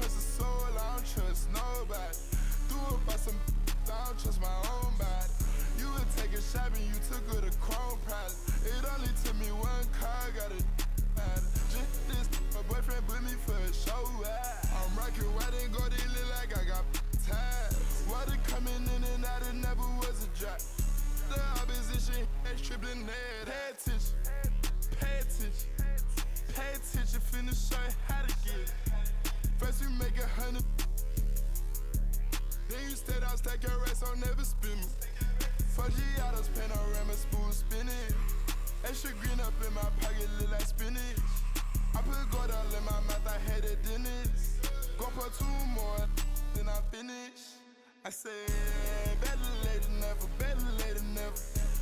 trust a soul, I don't trust nobody. Threw up by some, I don't trust my own body. You would take a shot and you took her to Chrome Palace. It only took me one car, got a matter. Just this, my boyfriend put me for a show. I'm rocking white and gold, it look like I got ties. Water coming in and out, it never was a drop. The opposition has tripling head. Pay attention, pay attention, pay attention. Finna show you how to get it. First we make 100. Then you stayed out, stack your rest, I'll never spin me. 4G autos, panorama, spoon spinning. Extra green up in my pocket, look like spinach. I put gold all in my mouth, I had a dentist. Go for 2 more, then I finish. I said, better late than never, better late than never.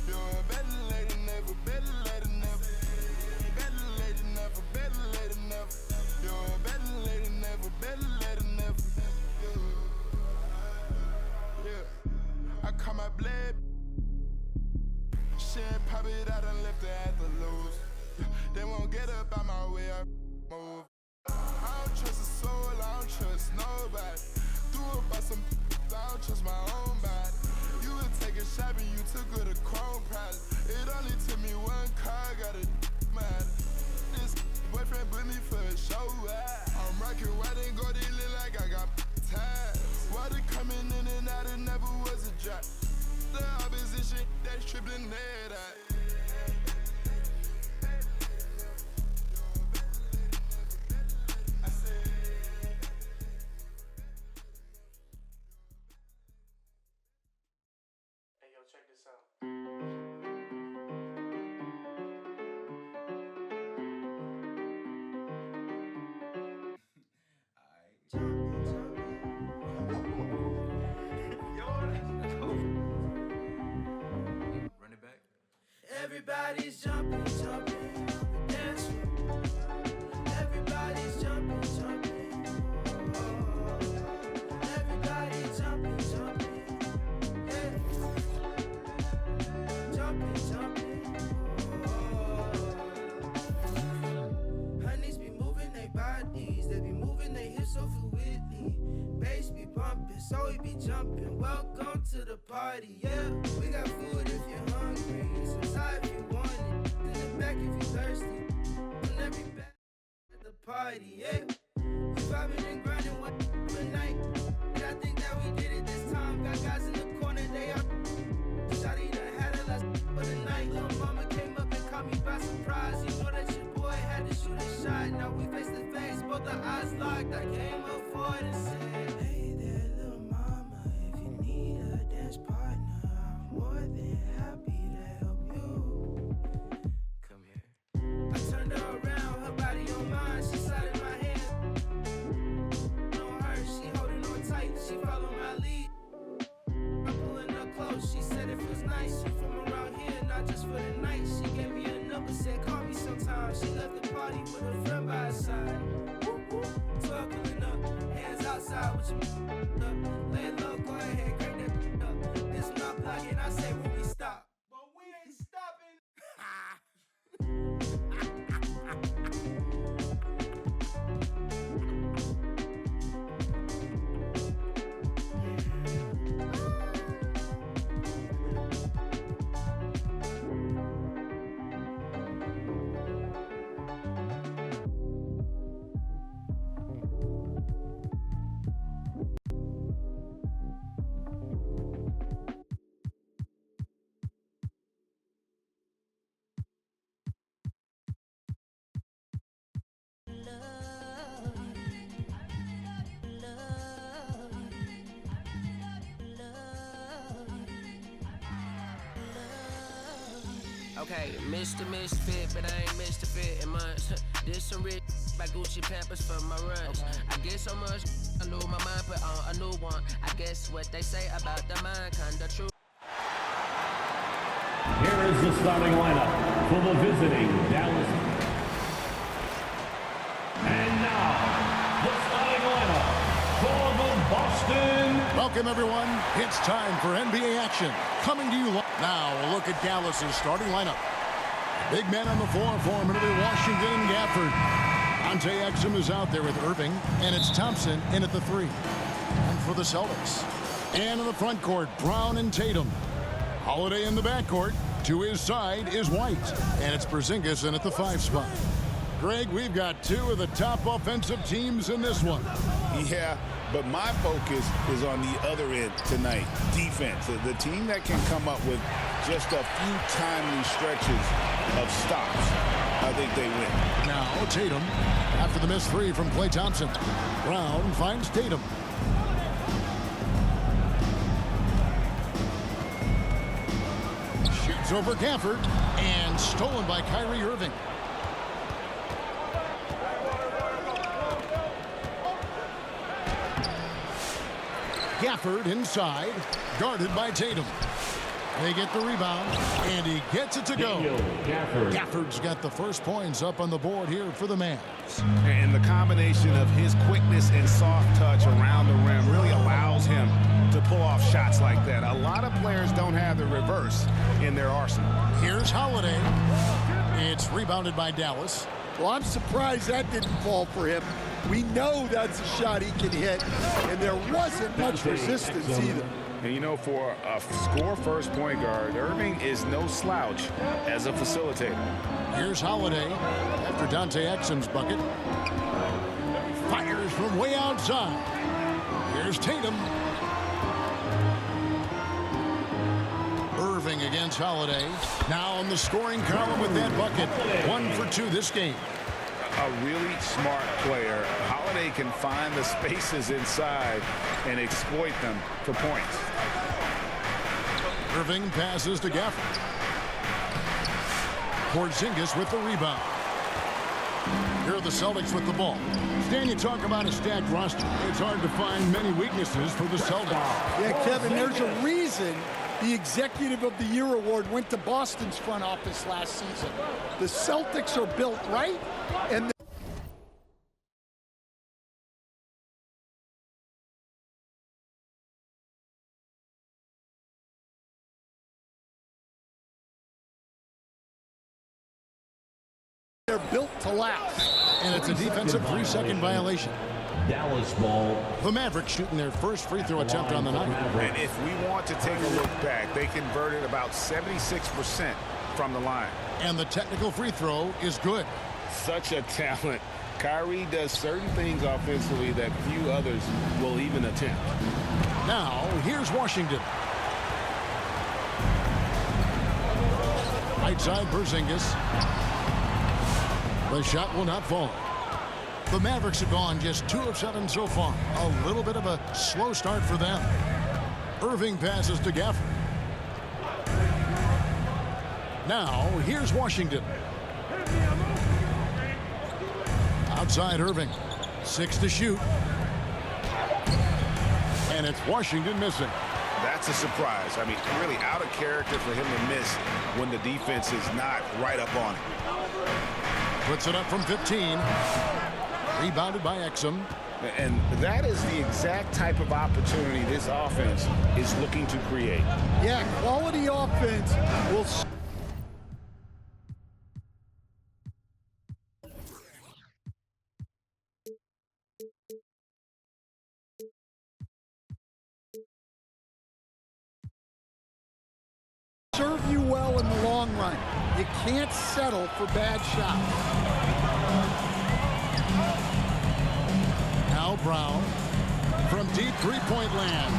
You're better late than never, better late than never. Better late than never, better late than never. You're better late than never, better late than never. Yeah. I caught my blade. She ain't pop it out and left her at the lows. They won't get up out my way, I move. I don't trust a soul, I don't trust nobody. Threw up by some, I don't trust my own body. You would take a shot and you took her to Chrome Palace. It only took me one car, got a matter. This boyfriend put me for a show. I'm rocking white and gold, it look like I got ties. Water coming in and out, it never was a drop. The opposition that's tripling head out. Hey, yo, check this out. Run it back. Everybody's jumping, jumping, dancing. Everybody's jumping, jumping. Oh, everybody's jumping, jumping. Yeah. Jumping, jumping. Oh. Honeys be moving their bodies, they be moving their hips so fluidly. Bass be bumping, so we be jumping. Welcome to the party, yeah. We got food if you're hungry, some side if you want it, in the back if you're thirsty. And every back at the party, yeah. We vibing and grinding one night. And I think that we did it this time. Got guys in the corner, they are. Shawty done had a last for the night. Little mama came up and caught me by surprise. You know that your boy had to shoot a shot. Now we face to face, both our eyes locked. I came up forward and said, hey there, little mama, if you need a dance partner, I'm more than happy to help you. Come here. I turned her around, her body on mine, she slid in my hand. On her, she holding on tight, she followed my lead. I'm pulling her close, she said it feels nice. You from around here, not just for the night. She gave me a number, said call me sometime. She left the party with her friend by her side. 12 pulling up, hands outside with your up. Lay low, go ahead, crank that up. This my pocket, I say when we stop. But we ain't stopping. Okay, Mr. Misfit, but I ain't Mr. Fit in months. This some rich by Gucci Pampers for my runs. I get so much, I lose my mind, put on a new one. I guess what they say about the mind, kinda true. Here is the starting lineup for the visiting Dallas. And now, the starting lineup for the Boston. Welcome, everyone. It's time for NBA action. Coming to you now, a look at Dallas's starting lineup. Big man on the floor for Washington, Gafford. Dante Exum is out there with Irving, and it's Thompson in at the 3. And for the Celtics. And in the front court, Brown and Tatum. Holiday in the backcourt. To his side is White. And it's Porzingis in at the 5 spot. Greg, we've got 2 of the top offensive teams in this one. Yeah, but my focus is on the other end tonight, defense. The team that can come up with just a few timely stretches of stops, I think they win. Now Tatum, after the missed 3 from Klay Thompson. Brown finds Tatum. Shoots over Gafford, and stolen by Kyrie Irving. Gafford inside, guarded by Tatum. They get the rebound, and he gets it to go. Gafford's got the first points up on the board here for the Mavs. And the combination of his quickness and soft touch around the rim really allows him to pull off shots like that. A lot of players don't have the reverse in their arsenal. Here's Holiday. It's rebounded by Dallas. Well, I'm surprised that didn't fall for him. We know that's a shot he can hit, and there wasn't much resistance either. And you know, for a score-first point guard, Irving is no slouch as a facilitator. Here's Holiday after Dante Exum's bucket. Fires from way outside. Here's Tatum. Irving against Holiday. Now on the scoring column with that bucket. 1 for 2 this game. A really smart player. Holiday can find the spaces inside and exploit them for points. Irving passes to Gafford. Porzingis with the rebound. Here are the Celtics with the ball. Stan, you talk about a stacked roster. It's hard to find many weaknesses for the Celtics. Yeah, Kevin, there's a reason the Executive of the Year award went to Boston's front office last season. The Celtics are built right, and they're built to last. And it's a defensive 3-second violation. Dallas ball. The Mavericks shooting their first free throw attempt on the night. And if we want to take a look back, they converted about 76% from the line. And the technical free throw is good. Such a talent. Kyrie does certain things offensively that few others will even attempt. Now, here's Washington. Right side, Porzingis. The shot will not fall. The Mavericks have gone just 2 of 7 so far. A little bit of a slow start for them. Irving passes to Gafford. Now, here's Washington. Outside Irving. 6 to shoot. And it's Washington missing. That's a surprise. I mean, really out of character for him to miss when the defense is not right up on him. Puts it up from 15. Rebounded by Exum. And that is the exact type of opportunity this offense is looking to create. Yeah, quality offense will... serve you well in the long run. You can't settle for bad shots. Now Brown from deep three-point land.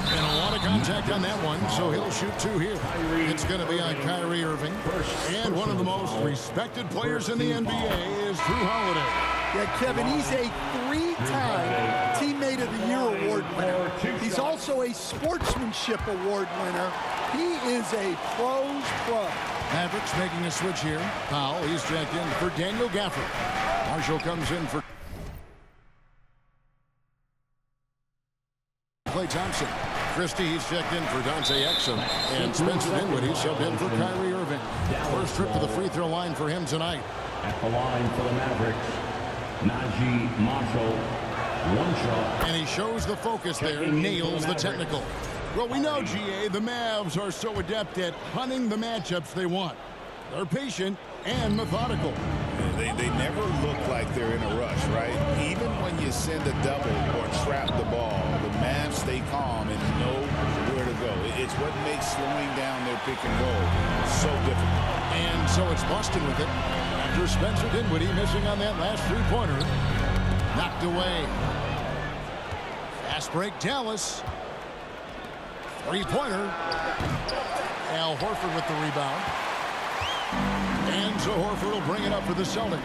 And a lot of contact on that one, so he'll shoot 2 here. It's going to be on Kyrie Irving. And one of the most respected players in the NBA is Drew Holiday. Yeah, Kevin, he's a 3-time Teammate of the Year award winner. He's also a Sportsmanship Award winner. He is a pro's pro. Mavericks making a switch here. Powell, he's checked in for Daniel Gafford. Marshall comes in for Klay Thompson. Christie, he's checked in for Dante Exum. And Spencer Dinwiddie subbed in for Kyrie Irving. First trip to the free throw line for him tonight. At the line for the Mavericks, Najee Marshall. 1 shot. And he shows the focus there, nails the technical. Well, we know, GA, the Mavs are so adept at hunting the matchups they want. They're patient, and methodical. They never look like they're in a rush, right? Even when you send a double or trap the ball, the Mavs stay calm and know where to go. It's what makes slowing down their pick and roll so difficult. And so it's Boston with it after Spencer Dinwiddie missing on that last three-pointer. Knocked away. Fast break, Dallas. Three-pointer. Al Horford with the rebound. And so Horford will bring it up for the Celtics.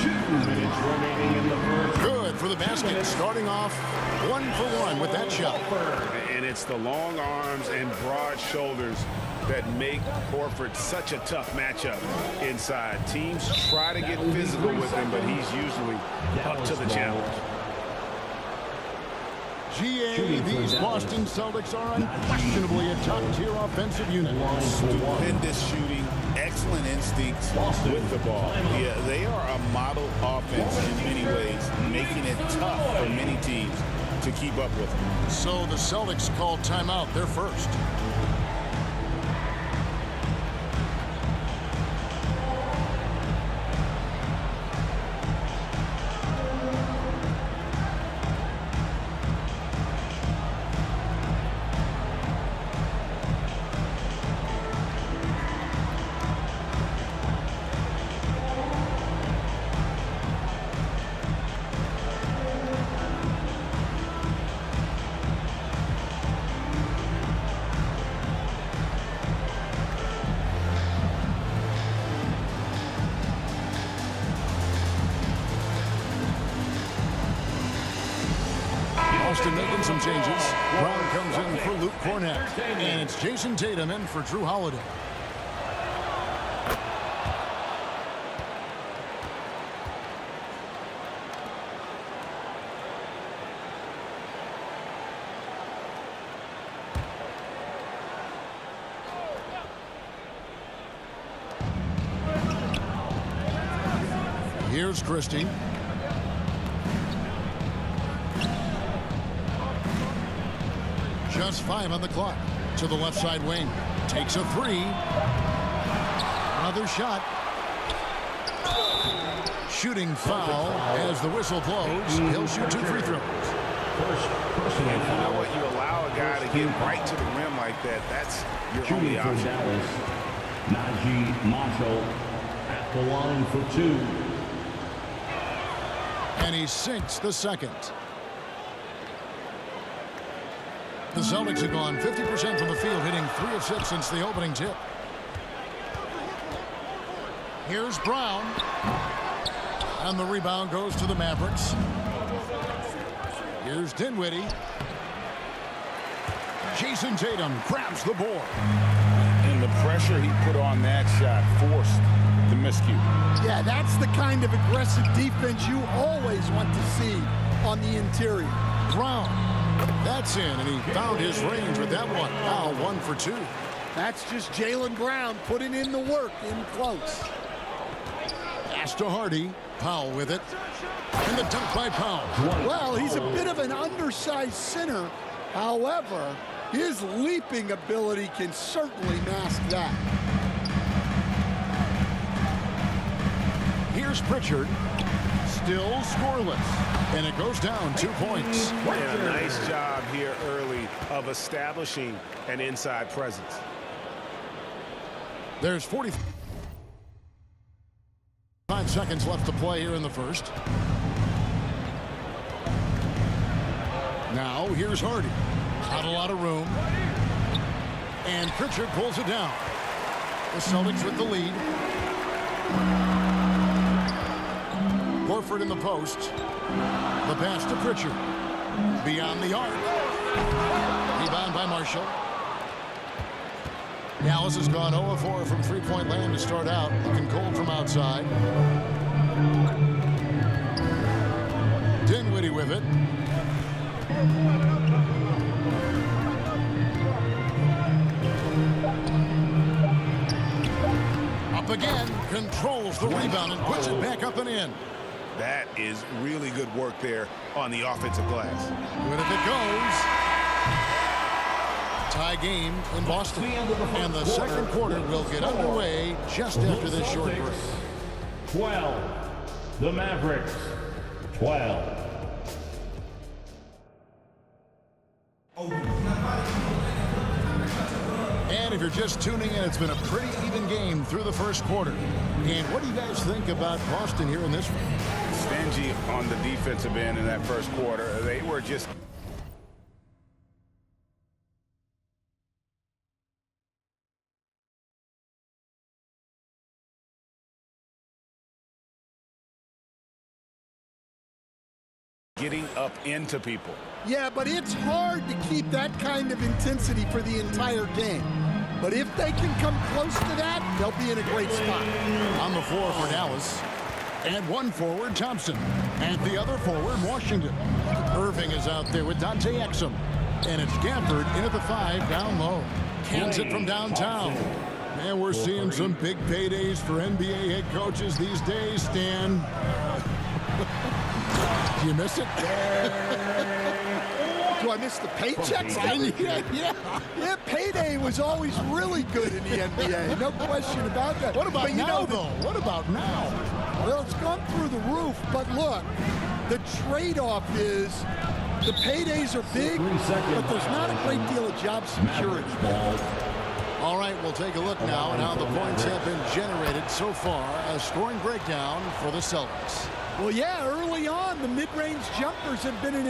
2 minutes remaining in the first. Good for the basket, starting off 1-for-1 with that shot. And it's the long arms and broad shoulders that make Horford such a tough matchup inside. Teams try to get physical with him, but he's usually up to the challenge. GA, these Boston Celtics are unquestionably a top-tier offensive unit. Stupendous shooting, excellent instincts with the ball. Yeah, they are a model offense in many ways, making it tough for many teams to keep up with them. So the Celtics called timeout. They're first. Boston making some changes. Brown comes in for Luke Cornett. And it's Jason Tatum in for Drew Holiday. Here's Christie. Just 5 on the clock. To the left side wing. Takes a three. Another shot. Shooting foul as the whistle blows. He'll shoot 2 free throws. And you know what? You allow a guy to get right to the rim like that. That's your only option. Najee Marshall at the line for 2. And he sinks the second. The Celtics have gone 50% from the field, hitting 3 of 6 since the opening tip. Here's Brown. And the rebound goes to the Mavericks. Here's Dinwiddie. Jason Tatum grabs the board. And the pressure he put on that shot forced the miscue. Yeah, that's the kind of aggressive defense you always want to see on the interior. Brown. That's in, and he found his range with that one. Now 1 for 2. That's just Jaylen Brown putting in the work in close. Pass to Hardy. Powell with it. And the dunk by Powell. Well, he's a bit of an undersized center. However, his leaping ability can certainly mask that. Here's Pritchard. Still scoreless. And it goes down 2 points. And a nice job here early of establishing an inside presence. There's 45 seconds left to play here in the first. Now here's Hardy. Not a lot of room. And Pritchard pulls it down. The Celtics with the lead. Horford in the post. The pass to Pritchard. Beyond the arc. Rebound by Marshall. Dallas has gone 0-4 from three-point land to start out. Looking cold from outside. Dinwiddie with it. Up again. Controls the rebound and puts it back up and in. That is really good work there on the offensive glass. Good if it goes. Tie game in Boston. And the second quarter will get underway just after this short break. 12. The Mavericks, 12. And if you're just tuning in, it's been a pretty even game through the first quarter. And what do you guys think about Boston here in this one? Stingy on the defensive end in that first quarter. They were just... getting up into people. Yeah, but it's hard to keep that kind of intensity for the entire game. But if they can come close to that, they'll be in a great spot. On the floor for Dallas. And one forward, Thompson. And the other forward, Washington. Irving is out there with Dante Exum. And it's Gafford in at the 5 down low. Cans it from downtown. And we're seeing some big paydays for NBA head coaches these days, Stan. Do you miss it? Do I miss the paychecks? Yeah, payday was always really good in the NBA. No question about that. What about now, though? What about now? Well, it's gone through the roof, but look, the trade-off is the paydays are big, but there's not a great deal of job security. All right, we'll take a look now at how the points have been generated so far. A scoring breakdown for the Celtics. Well, yeah, early on, the mid-range jumpers have been an